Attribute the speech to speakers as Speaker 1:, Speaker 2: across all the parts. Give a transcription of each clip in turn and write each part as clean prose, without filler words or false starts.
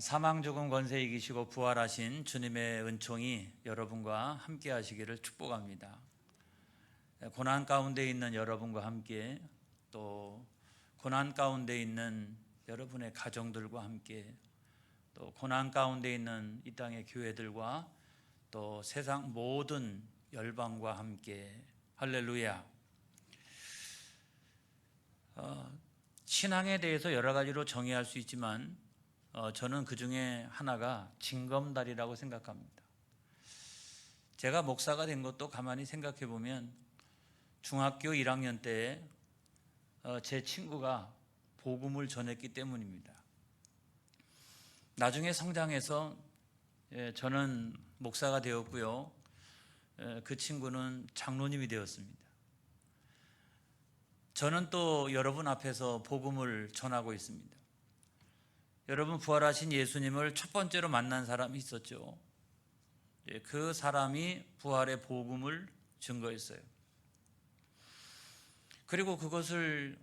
Speaker 1: 사망 죽음 권세 이기시고 부활하신 주님의 은총이 여러분과 함께 하시기를 축복합니다. 고난 가운데 있는 여러분과 함께, 또 고난 가운데 있는 여러분의 가정들과 함께, 또 고난 가운데 있는 이 땅의 교회들과 또 세상 모든 열방과 함께. 할렐루야. 신앙에 대해서 여러 가지로 정의할 수 있지만 저는 그 중에 하나가 징검다리라고 생각합니다. 제가 목사가 된 것도 가만히 생각해 보면 중학교 1학년 때 제 친구가 복음을 전했기 때문입니다. 나중에 성장해서 저는 목사가 되었고요. 그 친구는 장로님이 되었습니다. 저는 또 여러분 앞에서 복음을 전하고 있습니다. 여러분, 부활하신 예수님을 첫 번째로 만난 사람이 있었죠. 그 사람이 부활의 복음을 증거했어요. 그리고 그것을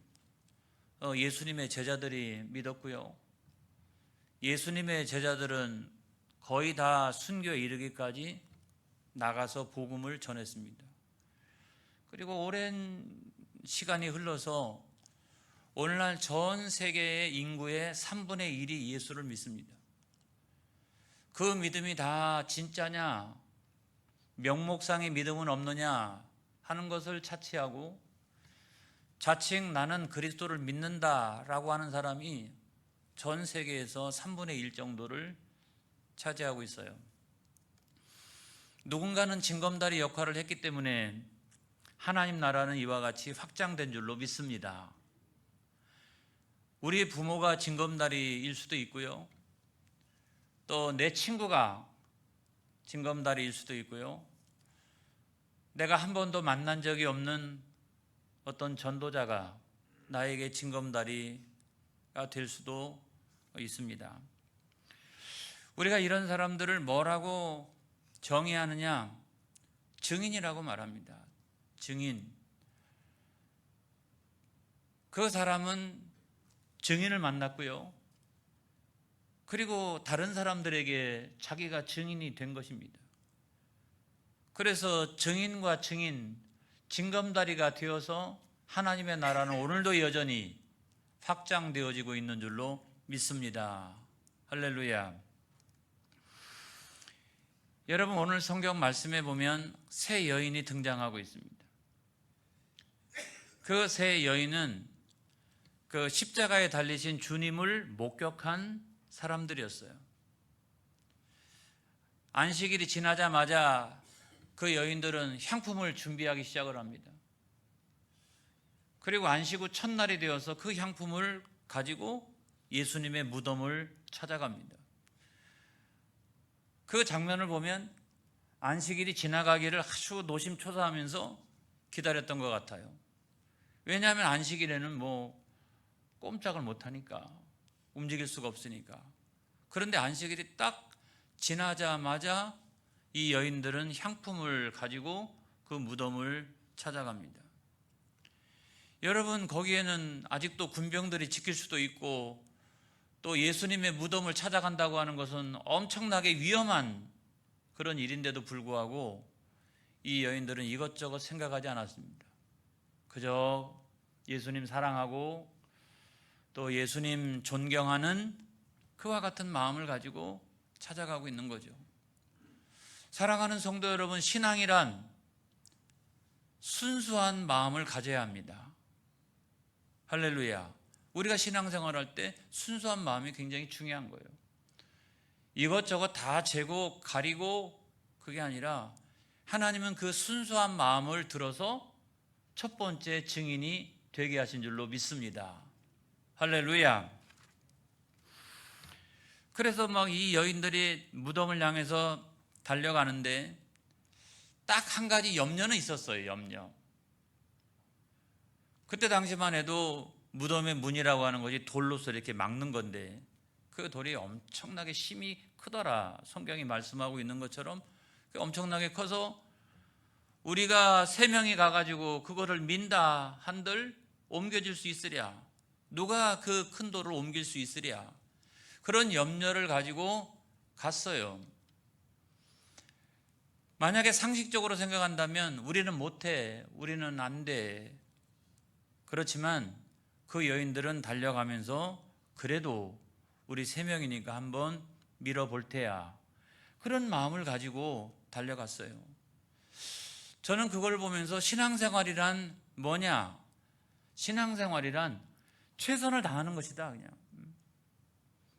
Speaker 1: 예수님의 제자들이 믿었고요. 예수님의 제자들은 거의 다 순교에 이르기까지 나가서 복음을 전했습니다. 그리고 오랜 시간이 흘러서 오늘날 전 세계의 인구의 3분의 1이 예수를 믿습니다. 그 믿음이 다 진짜냐, 명목상의 믿음은 없느냐 하는 것을 차치하고 자칭 나는 그리스도를 믿는다라고 하는 사람이 전 세계에서 3분의 1 정도를 차지하고 있어요. 누군가는 징검다리 역할을 했기 때문에 하나님 나라는 이와 같이 확장된 줄로 믿습니다. 우리 부모가 징검다리일 수도 있고요. 또 내 친구가 징검다리일 수도 있고요. 내가 한 번도 만난 적이 없는 어떤 전도자가 나에게 징검다리가 될 수도 있습니다. 우리가 이런 사람들을 뭐라고 정의하느냐? 증인이라고 말합니다. 증인. 그 사람은 증인을 만났고요. 그리고 다른 사람들에게 자기가 증인이 된 것입니다. 그래서 증인과 증인, 징검다리가 되어서 하나님의 나라는 오늘도 여전히 확장되어지고 있는 줄로 믿습니다. 할렐루야. 여러분, 오늘 성경 말씀에 보면 세 여인이 등장하고 있습니다. 그 세 여인은 그 십자가에 달리신 주님을 목격한 사람들이었어요. 안식일이 지나자마자 그 여인들은 향품을 준비하기 시작을 합니다. 그리고 안식 후 첫날이 되어서 그 향품을 가지고 예수님의 무덤을 찾아갑니다. 그 장면을 보면 안식일이 지나가기를 아주 노심초사하면서 기다렸던 것 같아요. 왜냐하면 안식일에는 꼼짝을 못하니까, 움직일 수가 없으니까. 그런데 안식일이 딱 지나자마자 이 여인들은 향품을 가지고 그 무덤을 찾아갑니다. 여러분, 거기에는 아직도 군병들이 지킬 수도 있고, 또 예수님의 무덤을 찾아간다고 하는 것은 엄청나게 위험한 그런 일인데도 불구하고 이 여인들은 이것저것 생각하지 않았습니다. 그저 예수님 사랑하고 또 예수님 존경하는 그와 같은 마음을 가지고 찾아가고 있는 거죠. 사랑하는 성도 여러분, 신앙이란 순수한 마음을 가져야 합니다. 할렐루야. 우리가 신앙생활할 때 순수한 마음이 굉장히 중요한 거예요. 이것저것 다 재고 가리고 그게 아니라 하나님은 그 순수한 마음을 들어서 첫 번째 증인이 되게 하신 줄로 믿습니다. 할렐루야. 그래서 이 여인들이 무덤을 향해서 달려가는데 딱 한 가지 염려는 있었어요. 염려. 그때 당시만 해도 무덤의 문이라고 하는 것이 돌로서 이렇게 막는 건데 그 돌이 엄청나게 힘이 크더라. 성경이 말씀하고 있는 것처럼 엄청나게 커서 우리가 3명이 가가지고 그거를 민다 한들 옮겨질 수 있으랴. 누가 그 큰 돌을 옮길 수 있으랴. 그런 염려를 가지고 갔어요. 만약에 상식적으로 생각한다면 우리는 못해, 우리는 안 돼. 그렇지만 그 여인들은 달려가면서 그래도 우리 3명이니까 한번 밀어볼 테야, 그런 마음을 가지고 달려갔어요. 저는 그걸 보면서 신앙생활이란 뭐냐? 신앙생활이란 최선을 다하는 것이다. 그냥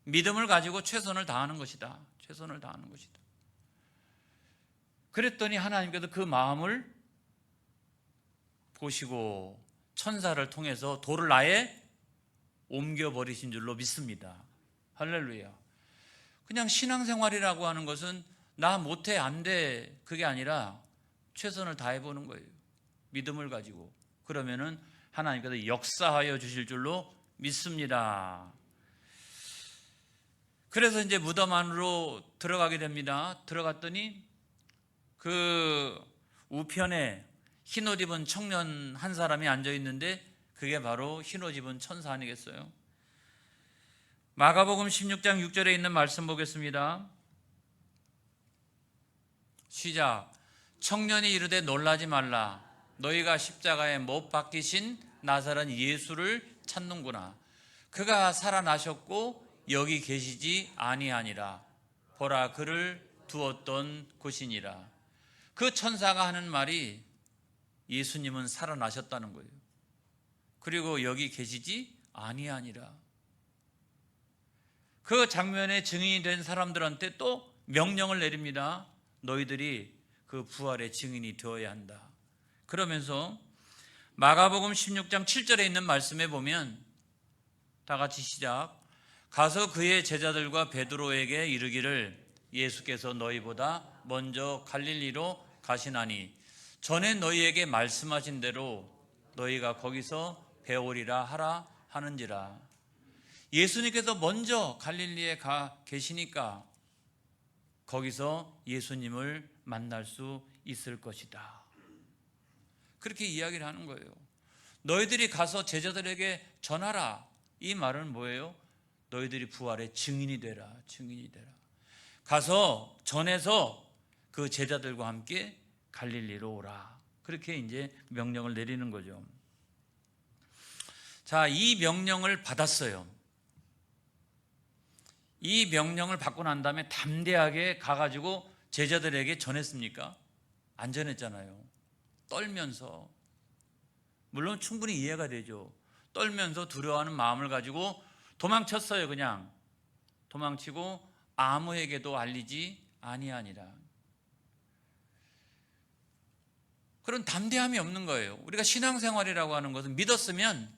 Speaker 1: 믿음을 가지고 최선을 다하는 것이다. 최선을 다하는 것이다. 그랬더니 하나님께서 그 마음을 보시고 천사를 통해서 돌을 아예 옮겨버리신 줄로 믿습니다. 할렐루야. 그냥 신앙생활이라고 하는 것은 나 못해, 안 돼, 그게 아니라 최선을 다해보는 거예요. 믿음을 가지고. 그러면은 하나님께서 역사하여 주실 줄로 믿습니다. 그래서 이제 무덤 안으로 들어가게 됩니다. 들어갔더니 그 우편에 흰옷 입은 청년 한 사람이 앉아 있는데 그게 바로 흰옷 입은 천사 아니겠어요? 마가복음 16장 6절에 있는 말씀 보겠습니다. 시작. 청년이 이르되 놀라지 말라. 너희가 십자가에 못 박히신 나사렛 예수를 찾는구나. 그가 살아나셨고 여기 계시지 아니하니라. 보라, 그를 두었던 곳이니라. 그 천사가 하는 말이 예수님은 살아나셨다는 거예요. 그리고 여기 계시지 아니하니라. 그 장면에 증인이 된 사람들한테 또 명령을 내립니다. 너희들이 그 부활의 증인이 되어야 한다. 그러면서 마가복음 16장 7절에 있는 말씀에 보면 다 같이 시작. 가서 그의 제자들과 베드로에게 이르기를 예수께서 너희보다 먼저 갈릴리로 가시나니 전에 너희에게 말씀하신 대로 너희가 거기서 배우리라 하라 하는지라. 예수님께서 먼저 갈릴리에 가 계시니까 거기서 예수님을 만날 수 있을 것이다. 그렇게 이야기를 하는 거예요. 너희들이 가서 제자들에게 전하라. 이 말은 뭐예요? 너희들이 부활의 증인이 되라. 증인이 되라. 가서 전해서 그 제자들과 함께 갈릴리로 오라. 그렇게 이제 명령을 내리는 거죠. 자, 이 명령을 받았어요. 이 명령을 받고 난 다음에 담대하게 가가지고 제자들에게 전했습니까? 안 전했잖아요. 떨면서. 물론 충분히 이해가 되죠. 떨면서 두려워하는 마음을 가지고 도망쳤어요. 그냥 도망치고 아무에게도 알리지 아니하니라. 그런 담대함이 없는 거예요. 우리가 신앙생활이라고 하는 것은 믿었으면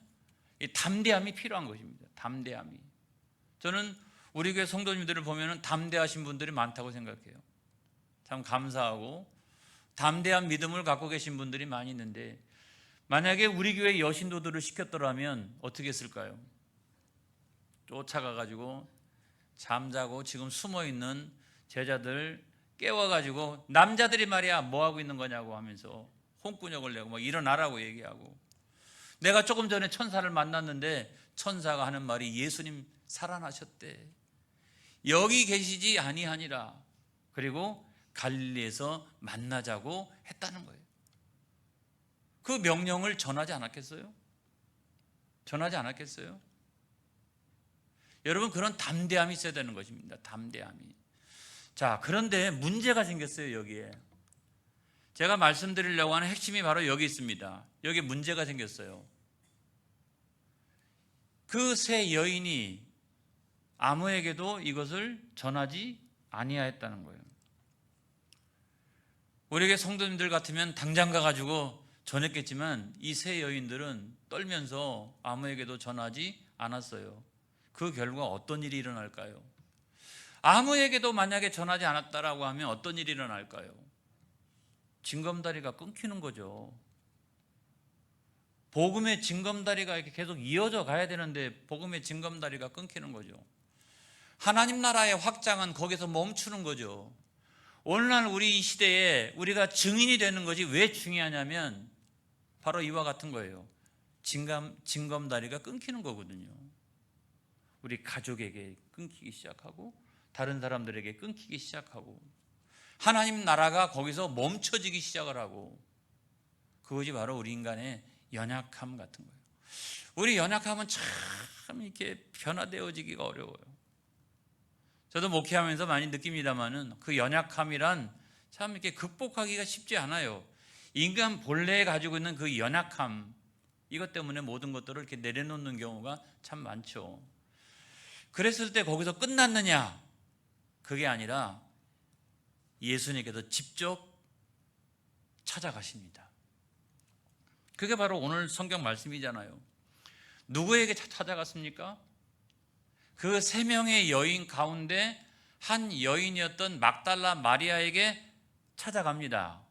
Speaker 1: 이 담대함이 필요한 것입니다. 담대함이. 저는 우리 교회 성도님들을 보면 담대하신 분들이 많다고 생각해요. 참 감사하고 담대한 믿음을 갖고 계신 분들이 많이 있는데, 만약에 우리 교회 여신도들을 시켰더라면 어떻게 했을까요? 쫓아가가지고 잠자고 지금 숨어있는 제자들 깨워가지고 남자들이 말이야 뭐하고 있는 거냐고 하면서 홍군역을 내고 막 일어나라고 얘기하고, 내가 조금 전에 천사를 만났는데 천사가 하는 말이 예수님 살아나셨대. 여기 계시지 아니하니라. 그리고 갈릴리에서 만나자고 했다는 거예요. 그 명령을 전하지 않았겠어요? 전하지 않았겠어요? 여러분, 그런 담대함이 있어야 되는 것입니다. 담대함이. 자, 그런데 문제가 생겼어요. 여기에 제가 말씀드리려고 하는 핵심이 바로 여기 있습니다. 여기 문제가 생겼어요. 그 세 여인이 아무에게도 이것을 전하지 아니하였다는 거예요. 우리에게 성도님들 같으면 당장 가가지고 전했겠지만 이 세 여인들은 떨면서 아무에게도 전하지 않았어요. 그 결과 어떤 일이 일어날까요? 아무에게도 만약에 전하지 않았다라고 하면 어떤 일이 일어날까요? 징검다리가 끊기는 거죠. 복음의 징검다리가 이렇게 계속 이어져 가야 되는데 복음의 징검다리가 끊기는 거죠. 하나님 나라의 확장은 거기서 멈추는 거죠. 오늘날 우리 이 시대에 우리가 증인이 되는 것이 왜 중요하냐면 바로 이와 같은 거예요. 징검다리가 끊기는 거거든요. 우리 가족에게 끊기기 시작하고 다른 사람들에게 끊기기 시작하고 하나님 나라가 거기서 멈춰지기 시작을 하고 그것이 바로 우리 인간의 연약함 같은 거예요. 우리 연약함은 참 이렇게 변화되어지기가 어려워요. 저도 목회하면서 많이 느낍니다만은 그 연약함이란 참 이렇게 극복하기가 쉽지 않아요. 인간 본래에 가지고 있는 그 연약함, 이것 때문에 모든 것들을 이렇게 내려놓는 경우가 참 많죠. 그랬을 때 거기서 끝났느냐? 그게 아니라 예수님께서 직접 찾아가십니다. 그게 바로 오늘 성경 말씀이잖아요. 누구에게 찾아갔습니까? 그 세 명의 여인 가운데 한 여인이었던 막달라 마리아에게 찾아갑니다.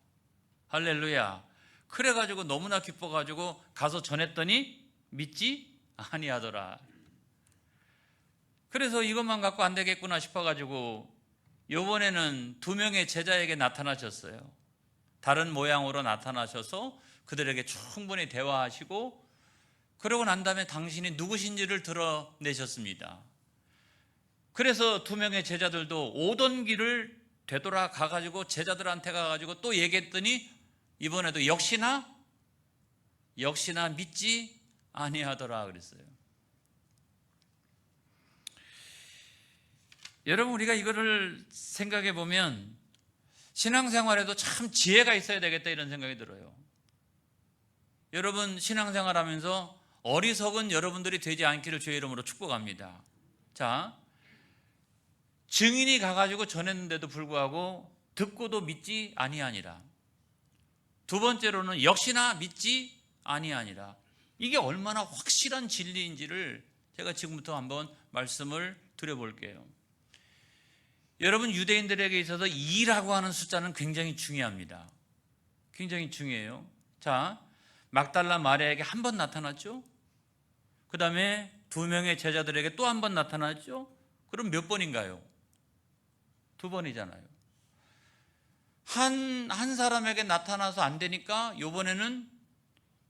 Speaker 1: 할렐루야. 그래가지고 너무나 기뻐가지고 가서 전했더니 믿지 아니하더라. 그래서 이것만 갖고 안 되겠구나 싶어가지고 이번에는 2명의 제자에게 나타나셨어요. 다른 모양으로 나타나셔서 그들에게 충분히 대화하시고 그러고 난 다음에 당신이 누구신지를 드러내셨습니다. 그래서 2명의 제자들도 오던 길을 되돌아가가지고 제자들한테 가가지고 또 얘기했더니 이번에도 역시나 믿지 아니하더라 그랬어요. 여러분, 우리가 이거를 생각해 보면 신앙생활에도 참 지혜가 있어야 되겠다 이런 생각이 들어요. 여러분, 신앙생활 하면서 어리석은 여러분들이 되지 않기를 주의 이름으로 축복합니다. 자, 증인이 가가지고 전했는데도 불구하고 듣고도 믿지 아니하니라. 두 번째로는 역시나 믿지 아니하니라. 이게 얼마나 확실한 진리인지를 제가 지금부터 한번 말씀을 드려볼게요. 여러분, 유대인들에게 있어서 2라고 하는 숫자는 굉장히 중요합니다. 굉장히 중요해요. 자, 막달라 마리아에게 한 번 나타났죠. 그 다음에 2명의 제자들에게 또 한 번 나타났죠. 그럼 몇 번인가요? 2번이잖아요. 한 사람에게 나타나서 안 되니까 이번에는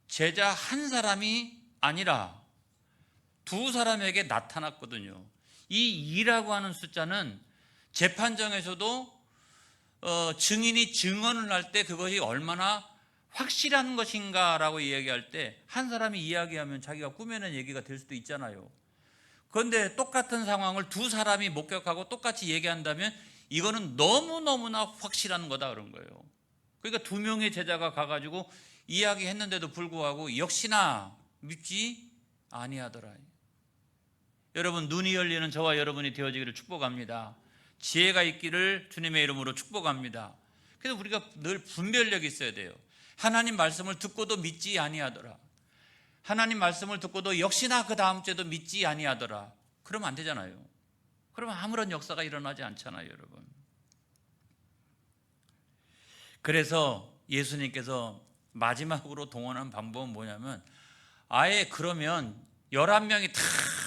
Speaker 1: 제자 한 사람이 아니라 2사람에게 나타났거든요. 이 2라고 하는 숫자는 재판정에서도 증인이 증언을 할 때 그것이 얼마나 확실한 것인가라고 이야기할 때 한 사람이 이야기하면 자기가 꾸며낸 얘기가 될 수도 있잖아요. 그런데 똑같은 상황을 2사람이 목격하고 똑같이 얘기한다면 이거는 너무너무나 확실한 거다 그런 거예요. 그러니까 2명의 제자가 가가지고 이야기했는데도 불구하고 역시나 믿지 아니하더라. 여러분, 눈이 열리는 저와 여러분이 되어지기를 축복합니다. 지혜가 있기를 주님의 이름으로 축복합니다. 그래서 우리가 늘 분별력이 있어야 돼요. 하나님 말씀을 듣고도 믿지 아니하더라. 하나님 말씀을 듣고도 역시나 그 다음 주에도 믿지 아니하더라. 그러면 안 되잖아요. 그러면 아무런 역사가 일어나지 않잖아요, 여러분. 그래서 예수님께서 마지막으로 동원한 방법은 뭐냐면 아예 그러면 11명이 다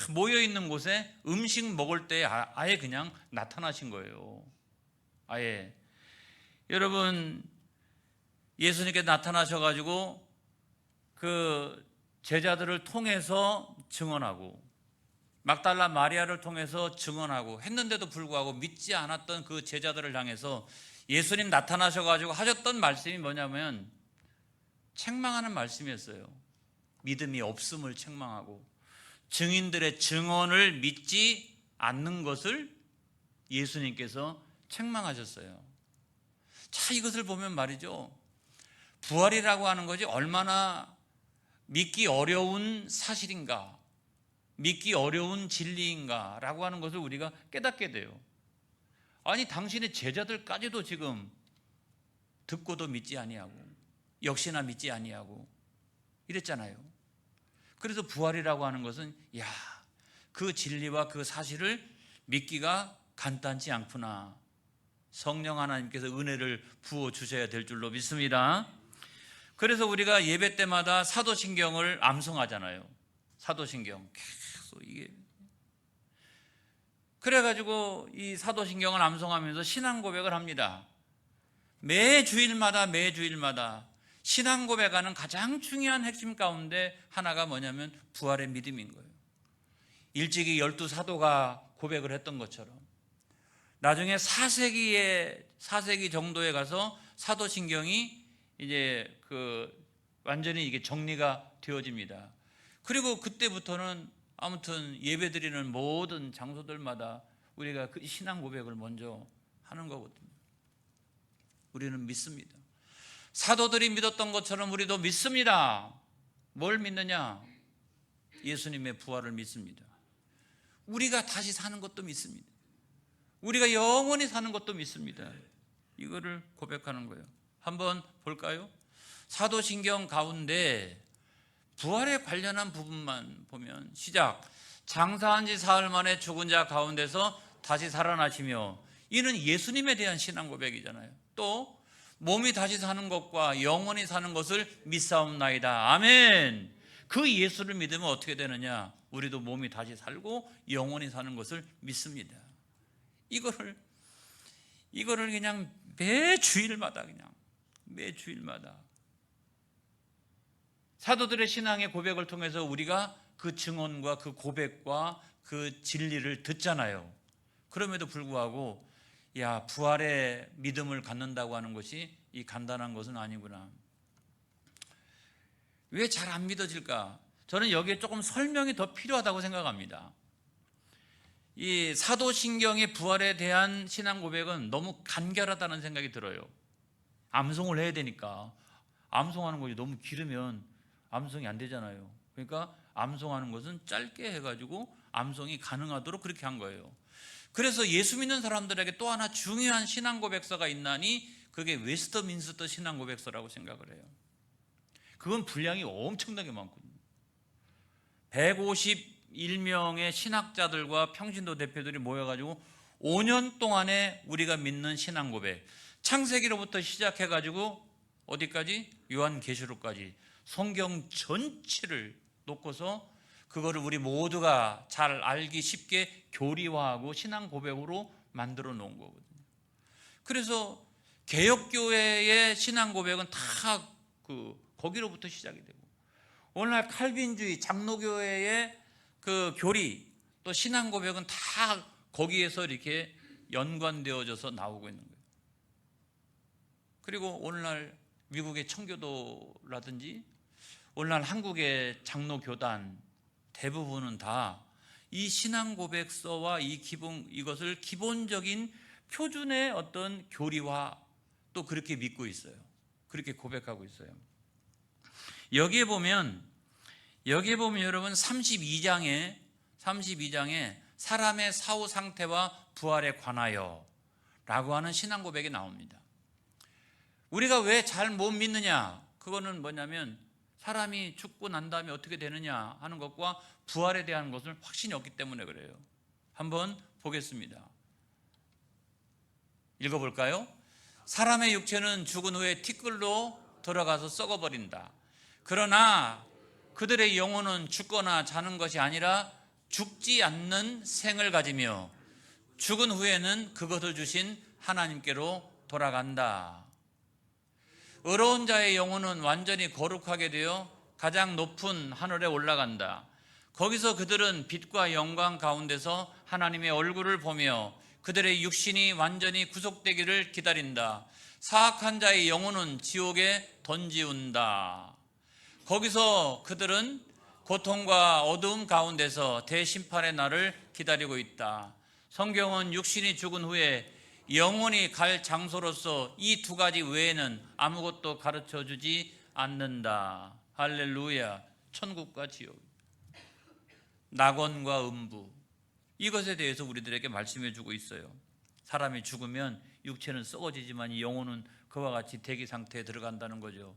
Speaker 1: 모여있는 곳에 음식 먹을 때 아예 그냥 나타나신 거예요. 아예. 여러분, 예수님께 나타나셔가지고 그 제자들을 통해서 증언하고 막달라 마리아를 통해서 증언하고 했는데도 불구하고 믿지 않았던 그 제자들을 향해서 예수님 나타나셔가지고 하셨던 말씀이 뭐냐면 책망하는 말씀이었어요. 믿음이 없음을 책망하고 증인들의 증언을 믿지 않는 것을 예수님께서 책망하셨어요. 자, 이것을 보면 말이죠, 부활이라고 하는 것이 얼마나 믿기 어려운 사실인가, 믿기 어려운 진리인가 라고 하는 것을 우리가 깨닫게 돼요. 아니, 당신의 제자들까지도 지금 듣고도 믿지 아니하고 역시나 믿지 아니하고 이랬잖아요. 그래서 부활이라고 하는 것은 그 진리와 그 사실을 믿기가 간단치 않구나. 성령 하나님께서 은혜를 부어주셔야 될 줄로 믿습니다. 그래서 우리가 예배 때마다 사도신경을 암송하잖아요. 사도신경 계속 이게 그래가지고 이 사도신경을 암송하면서 신앙 고백을 합니다. 매 주일마다 신앙 고백하는 가장 중요한 핵심 가운데 하나가 뭐냐면 부활의 믿음인 거예요. 일찍이 12사도가 고백을 했던 것처럼 나중에 4세기 정도에 가서 사도신경이 이제 완전히 이게 정리가 되어집니다. 그리고 그때부터는 아무튼 예배드리는 모든 장소들마다 우리가 그 신앙 고백을 먼저 하는 거거든요. 우리는 믿습니다. 사도들이 믿었던 것처럼 우리도 믿습니다. 뭘 믿느냐? 예수님의 부활을 믿습니다. 우리가 다시 사는 것도 믿습니다. 우리가 영원히 사는 것도 믿습니다. 이거를 고백하는 거예요. 한번 볼까요? 사도신경 가운데 부활에 관련한 부분만 보면 시작. 장사한 지 사흘 만에 죽은 자 가운데서 다시 살아나시며, 이는 예수님에 대한 신앙 고백이잖아요. 또 몸이 다시 사는 것과 영원히 사는 것을 믿사옵나이다. 아멘. 그 예수를 믿으면 어떻게 되느냐? 우리도 몸이 다시 살고 영원히 사는 것을 믿습니다. 이거를 그냥 매주일마다 사도들의 신앙의 고백을 통해서 우리가 그 증언과 그 고백과 그 진리를 듣잖아요. 그럼에도 불구하고 야, 부활의 믿음을 갖는다고 하는 것이 이 간단한 것은 아니구나. 왜 잘 안 믿어질까? 저는 여기에 조금 설명이 더 필요하다고 생각합니다. 이 사도신경의 부활에 대한 신앙 고백은 너무 간결하다는 생각이 들어요. 암송을 해야 되니까. 암송하는 것이 너무 길으면 암송이 안 되잖아요. 그러니까 암송하는 것은 짧게 해가지고 암송이 가능하도록 그렇게 한 거예요. 그래서 예수 믿는 사람들에게 또 하나 중요한 신앙 고백서가 있나니 그게 웨스트민스터 신앙 고백서라고 생각을 해요. 그건 분량이 엄청나게 많거든요. 151명의 신학자들과 평신도 대표들이 모여가지고 5년 동안에 우리가 믿는 신앙 고백, 창세기로부터 시작해가지고 어디까지? 요한계시록까지 성경 전체를 놓고서 그거를 우리 모두가 잘 알기 쉽게 교리화하고 신앙 고백으로 만들어 놓은 거거든요. 그래서 개혁교회의 신앙 고백은 다 거기로부터 시작이 되고, 오늘날 칼빈주의 장로교회의 그 교리 또 신앙 고백은 다 거기에서 이렇게 연관되어져서 나오고 있는 거예요. 그리고 오늘날 미국의 청교도라든지 오늘날 한국의 장로교단 대부분은 다 이 신앙 고백서와 이것을 기본적인 표준의 어떤 교리화 또 그렇게 믿고 있어요. 그렇게 고백하고 있어요. 여기에 보면 여러분 32장에 사람의 사후 상태와 부활에 관하여 라고 하는 신앙 고백이 나옵니다. 우리가 왜 잘 못 믿느냐? 그거는 뭐냐면 사람이 죽고 난 다음에 어떻게 되느냐 하는 것과 부활에 대한 것을 확신이 없기 때문에 그래요. 한번 보겠습니다. 읽어볼까요? 사람의 육체는 죽은 후에 티끌로 들어가서 썩어버린다. 그러나 그들의 영혼은 죽거나 자는 것이 아니라 죽지 않는 생을 가지며 죽은 후에는 그것을 주신 하나님께로 돌아간다. 의로운 자의 영혼은 완전히 거룩하게 되어 가장 높은 하늘에 올라간다. 거기서 그들은 빛과 영광 가운데서 하나님의 얼굴을 보며 그들의 육신이 완전히 구속되기를 기다린다. 사악한 자의 영혼은 지옥에 던지운다. 거기서 그들은 고통과 어두움 가운데서 대심판의 날을 기다리고 있다. 성경은 육신이 죽은 후에 영혼이 갈 장소로서 이 두 가지 외에는 아무것도 가르쳐주지 않는다. 할렐루야. 천국과 지옥, 낙원과 음부, 이것에 대해서 우리들에게 말씀해주고 있어요. 사람이 죽으면 육체는 썩어지지만 이 영혼은 그와 같이 대기 상태에 들어간다는 거죠.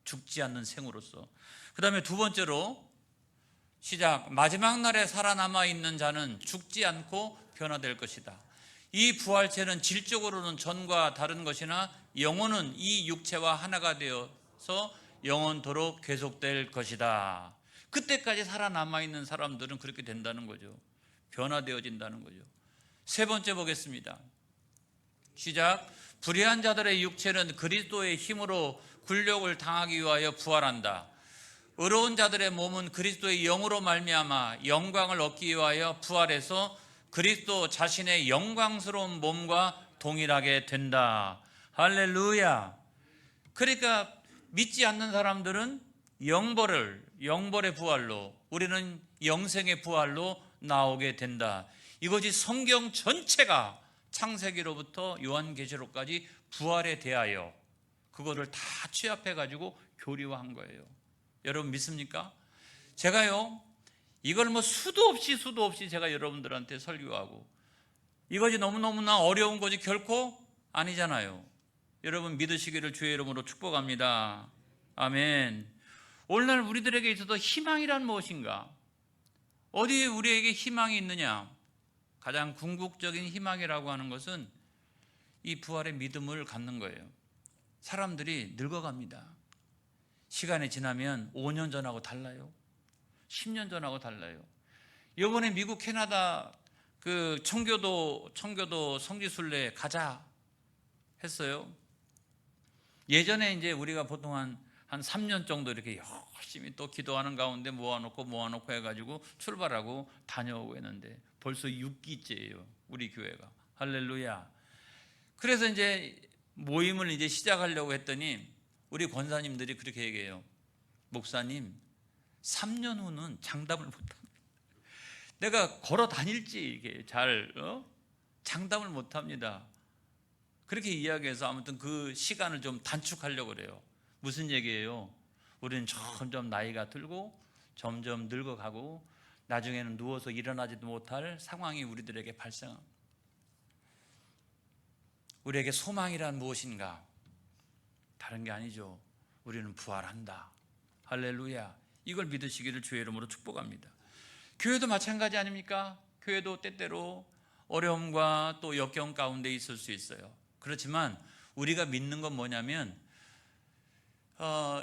Speaker 1: 죽지 않는 생으로서. 그 다음에 두 번째로 시작. 마지막 날에 살아남아 있는 자는 죽지 않고 변화될 것이다. 이 부활체는 질적으로는 전과 다른 것이나 영혼은 이 육체와 하나가 되어서 영원토록 계속될 것이다. 그때까지 살아남아 있는 사람들은 그렇게 된다는 거죠. 변화되어진다는 거죠. 세 번째 보겠습니다. 시작. 불의한 자들의 육체는 그리스도의 힘으로 굴욕을 당하기 위하여 부활한다. 의로운 자들의 몸은 그리스도의 영으로 말미암아 영광을 얻기 위하여 부활해서 그리스도 자신의 영광스러운 몸과 동일하게 된다. 할렐루야. 그러니까 믿지 않는 사람들은 영벌의 부활로, 우리는 영생의 부활로 나오게 된다. 이것이 성경 전체가 창세기로부터 요한계시록까지 부활에 대하여 그거를 다 취합해 가지고 교리화한 거예요. 여러분 믿습니까? 제가요, 이걸 뭐 수도 없이 제가 여러분들한테 설교하고, 이것이 너무너무나 어려운 것이 결코 아니잖아요. 여러분 믿으시기를 주의 이름으로 축복합니다. 아멘. 오늘날 우리들에게 있어서 희망이란 무엇인가? 어디에 우리에게 희망이 있느냐? 가장 궁극적인 희망이라고 하는 것은 이 부활의 믿음을 갖는 거예요. 사람들이 늙어갑니다. 시간이 지나면 5년 전하고 달라요. 10년 전하고 달라요. 이번에 미국 캐나다 그 청교도 성지순례 가자 했어요. 예전에 이제 우리가 보통 한 3년 정도 이렇게 열심히 또 기도하는 가운데 모아놓고 해가지고 출발하고 다녀오고 했는데 벌써 6기째예요. 우리 교회가. 할렐루야. 그래서 이제 모임을 이제 시작하려고 했더니 우리 권사님들이 그렇게 얘기해요. 목사님, 3년 후는 장담을 못합니다. 내가 걸어 다닐지 이게 잘 장담을 못합니다. 그렇게 이야기해서 아무튼 그 시간을 좀 단축하려고 그래요. 무슨 얘기예요? 우리는 점점 나이가 들고 점점 늙어가고 나중에는 누워서 일어나지도 못할 상황이 우리들에게 발생합니다. 우리에게 소망이란 무엇인가? 다른 게 아니죠. 우리는 부활한다. 할렐루야. 이걸 믿으시기를 주의 이름으로 축복합니다. 교회도 마찬가지 아닙니까? 교회도 때때로 어려움과 또 역경 가운데 있을 수 있어요. 그렇지만 우리가 믿는 건 뭐냐면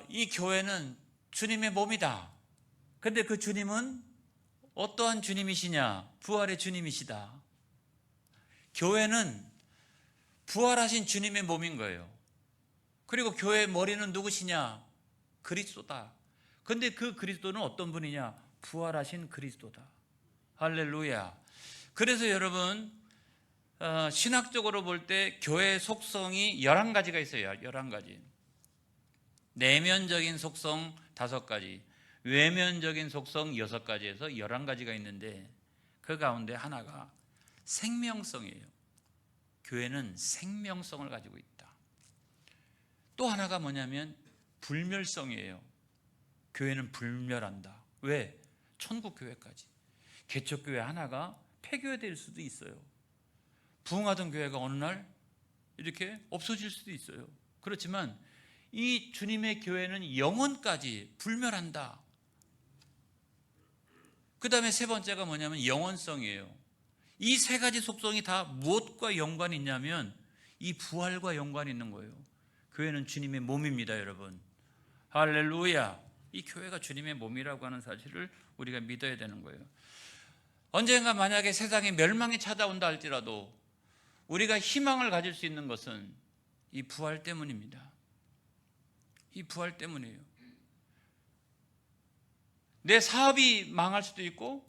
Speaker 1: 이 교회는 주님의 몸이다. 근데 그 주님은 어떠한 주님이시냐? 부활의 주님이시다. 교회는 부활하신 주님의 몸인 거예요. 그리고 교회의 머리는 누구시냐? 그리스도다. 근데 그 그리스도는 어떤 분이냐? 부활하신 그리스도다. 할렐루야. 그래서 여러분 신학적으로 볼 때 교회의 속성이 11가지가 있어요. 11가지. 내면적인 속성 5가지, 외면적인 속성 6가지에서 11가지가 있는데 그 가운데 하나가 생명성이에요. 교회는 생명성을 가지고 있다. 또 하나가 뭐냐면 불멸성이에요. 교회는 불멸한다. 왜? 천국교회까지. 개척교회 하나가 폐교될 수도 있어요. 부흥하던 교회가 어느 날 이렇게 없어질 수도 있어요. 그렇지만 이 주님의 교회는 영원까지 불멸한다. 그 다음에 세 번째가 뭐냐면 영원성이에요. 이 3가지 속성이 다 무엇과 연관이 있냐면 이 부활과 연관이 있는 거예요. 교회는 주님의 몸입니다, 여러분. 할렐루야. 이 교회가 주님의 몸이라고 하는 사실을 우리가 믿어야 되는 거예요. 언젠가 만약에 세상에 멸망이 찾아온다 할지라도 우리가 희망을 가질 수 있는 것은 이 부활 때문입니다. 이 부활 때문이에요. 내 사업이 망할 수도 있고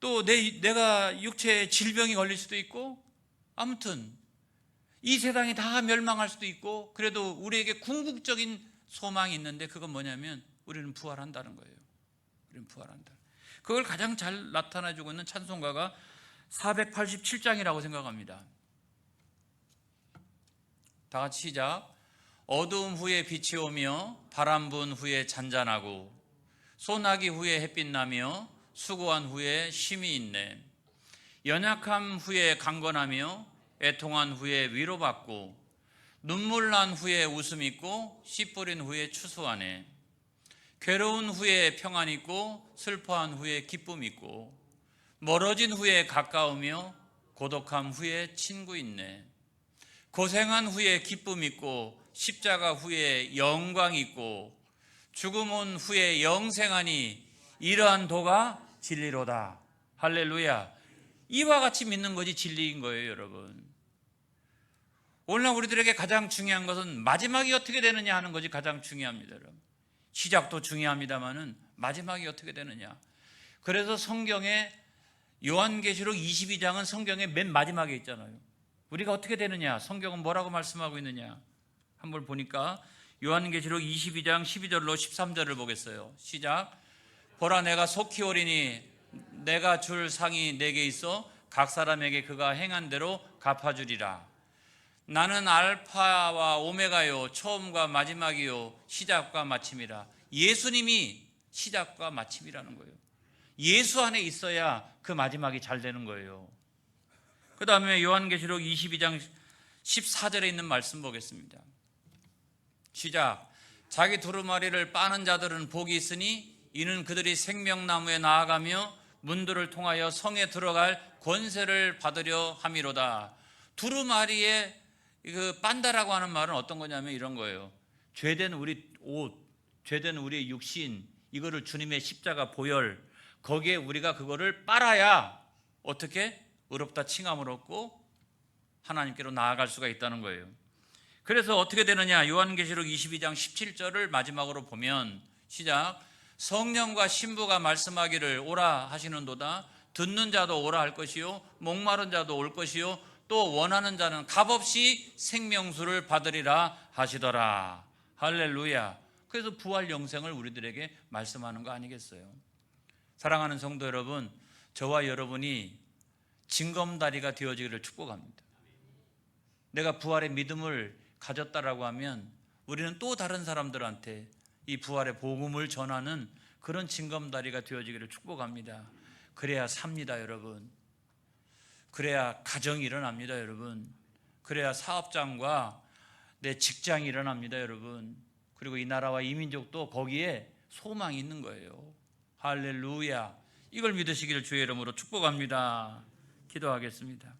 Speaker 1: 또 내가 육체에 질병이 걸릴 수도 있고 아무튼 이 세상이 다 멸망할 수도 있고 그래도 우리에게 궁극적인 소망이 있는데 그건 뭐냐면 우리는 부활한다는 거예요. 우리는 부활한다. 그걸 가장 잘 나타내주고 있는 찬송가가 487장이라고 생각합니다. 다 같이 시작. 어두움 후에 빛이 오며 바람 분 후에 잔잔하고 소나기 후에 햇빛 나며 수고한 후에 쉼이 있네. 연약함 후에 강건하며 애통한 후에 위로받고 눈물 난 후에 웃음 있고 씨 뿌린 후에 추수하네. 괴로운 후에 평안 있고 슬퍼한 후에 기쁨 있고 멀어진 후에 가까우며 고독함 후에 친구 있네. 고생한 후에 기쁨 있고 십자가 후에 영광 있고 죽음 온 후에 영생하니 이러한 도가 진리로다. 할렐루야. 이와 같이 믿는 것이 진리인 거예요, 여러분. 오늘날 우리들에게 가장 중요한 것은 마지막이 어떻게 되느냐 하는 것이 가장 중요합니다, 여러분. 시작도 중요합니다만은 마지막이 어떻게 되느냐. 그래서 성경에 요한계시록 22장은 성경의 맨 마지막에 있잖아요. 우리가 어떻게 되느냐? 성경은 뭐라고 말씀하고 있느냐? 한번 보니까 요한계시록 22장 12절로 13절을 보겠어요. 시작. 보라, 내가 속히 오리니 내가 줄 상이 내게 있어 각 사람에게 그가 행한 대로 갚아주리라. 나는 알파와 오메가요, 처음과 마지막이요, 시작과 마침이라. 예수님이 시작과 마침이라는 거예요. 예수 안에 있어야 그 마지막이 잘 되는 거예요. 그 다음에 요한계시록 22장 14절에 있는 말씀 보겠습니다. 시작. 자기 두루마리를 빠는 자들은 복이 있으니 이는 그들이 생명나무에 나아가며 문들을 통하여 성에 들어갈 권세를 받으려 함이로다. 두루마리에 그 빤다라고 하는 말은 어떤 거냐면 이런 거예요. 죄된 우리 옷, 죄된 우리의 육신, 이거를 주님의 십자가 보혈, 거기에 우리가 그거를 빨아야 어떻게? 의롭다 칭함을 얻고 하나님께로 나아갈 수가 있다는 거예요. 그래서 어떻게 되느냐? 요한계시록 22장 17절을 마지막으로 보면 시작. 성령과 신부가 말씀하기를 오라 하시는도다. 듣는 자도 오라 할 것이요, 목마른 자도 올 것이요, 또 원하는 자는 값없이 생명수를 받으리라 하시더라. 할렐루야. 그래서 부활 영생을 우리들에게 말씀하는 거 아니겠어요? 사랑하는 성도 여러분, 저와 여러분이 징검다리가 되어지기를 축복합니다. 내가 부활의 믿음을 가졌다라고 하면 우리는 또 다른 사람들한테 이 부활의 복음을 전하는 그런 징검다리가 되어지기를 축복합니다. 그래야 삽니다, 여러분. 그래야 가정이 일어납니다, 여러분. 그래야 사업장과 내 직장이 일어납니다, 여러분. 그리고 이 나라와 이 민족도 거기에 소망이 있는 거예요. 할렐루야. 이걸 믿으시기를 주의 이름으로 축복합니다. 기도하겠습니다.